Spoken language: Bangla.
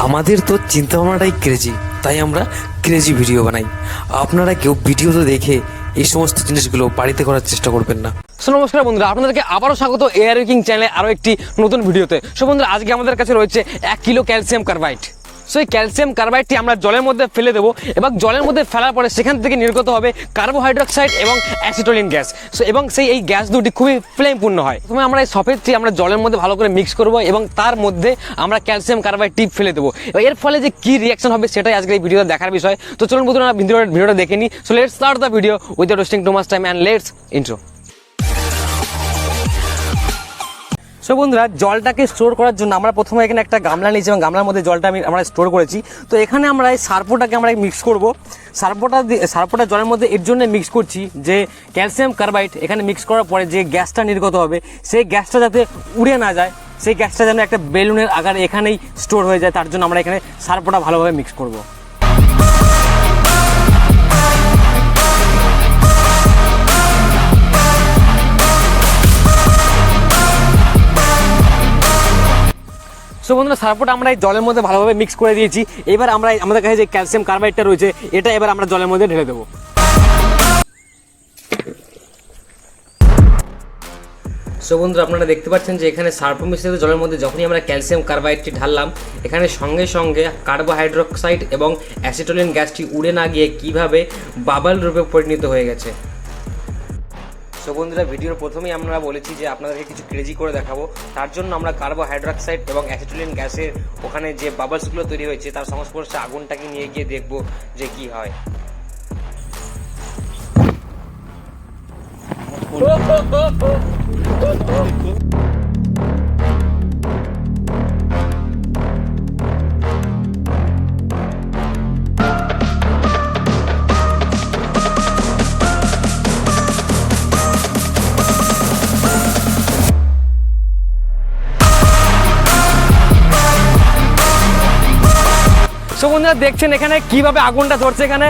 আমাদের তো চিন্তাভাবনাটাই ক্রেজি, তাই আমরা ক্রেজি ভিডিও বানাই। আপনারা কেউ ভিডিওতে দেখে এই সমস্ত জিনিসগুলো বাড়িতে করার চেষ্টা করবেন না। সো নমস্কার বন্ধুরা, আপনাদেরকে আবারও স্বাগত এয়ার উইকিং চ্যানেলে আরও একটি নতুন ভিডিওতে। সো বন্ধুরা, আজকে আমাদের কাছে রয়েছে 1 কিলো ক্যালসিয়াম কার্বাইড। সো এই ক্যালসিয়াম কার্বাইডটি আমরা জলের মধ্যে ফেলে দেবো এবং জলের মধ্যে ফেলার পরে সেখান থেকে নির্গত হবে কার্বোহাইড্রক্সাইড এবং অ্যাসিটোলিন গ্যাস। সো এবং এই গ্যাস দুটি খুবই ফ্লেমপূর্ণ হয়। প্রথমে আমরা এই সফেদটি আমরা জলের মধ্যে ভালো করে মিক্স করবো এবং তার মধ্যে আমরা ক্যালসিয়াম কার্বাইডটি ফেলে দেবো। এর ফলে যে কী রিয়াকশন হবে সেটাই আজকে এই ভিডিওতে দেখার বিষয়। তো চলুন বন্ধুরা, ভিডিওটা দেখে নিই। So let's start the video without wasting too much time and let's intro. So বন্ধুরা, জলটাকে স্টোর করার জন্য আমরা প্রথমে এখানে একটা গামলা নিয়েছি এবং গামলার মধ্যে জলটা আমরা স্টোর করেছি। তো এখানে আমরা এই সার্পোটাকে আমরা মিক্স করব। সার্পোটা জলের মধ্যে এর জন্য মিক্স করছি যে ক্যালসিয়াম কার্বাইড এখানে মিক্স করার পরে যে গ্যাসটা নির্গত হবে সেই গ্যাসটা যাতে উড়ে না যায়, সেই গ্যাসটা যেন একটা বেলুনের আকারে এখানেই স্টোর হয়ে যায়, তার জন্য আমরা এখানে সার্পোটা ভালোভাবে মিক্স করব। সো বন্ধুরা, সার্পোটা আমরা এই জলের মধ্যে ভালোভাবে মিক্স করে দিয়েছি। এবার আমরা আমাদের কাছে যে ক্যালসিয়াম কার্বাইডটা রয়েছে এটা এবার আমরা জলের মধ্যে ঢেলে দেবো। সো বন্ধুরা, আপনারা দেখতে পাচ্ছেন যে এখানে সার্পো মিশ্রিত জলের মধ্যে যখনই আমরা ক্যালসিয়াম কার্বাইডটি ঢাললাম, এখানে সঙ্গে সঙ্গে কার্বোহাইড্রক্সাইড এবং অ্যাসিটোলিন গ্যাসটি উড়ে না গিয়ে কীভাবে বাবল রূপে পরিণত হয়ে গেছে। তো বন্ধুরা, ভিডিওর প্রথমেই আমরা বলেছি যে আপনাদেরকে কিছু ক্রেজি করে দেখাবো। তার জন্য আমরা কার্বোহাইড্রক্সাইড এবং অ্যাসিটোলিন গ্যাসের ওখানে যে বাবলসগুলো তৈরি হয়েছে তার সংস্পর্শে আগুনটাকে নিয়ে গিয়ে দেখব যে কি হয়। সো বন্ধুরা, দেখছেন এখানে কিভাবে আগুনটা ধরছে। এখানে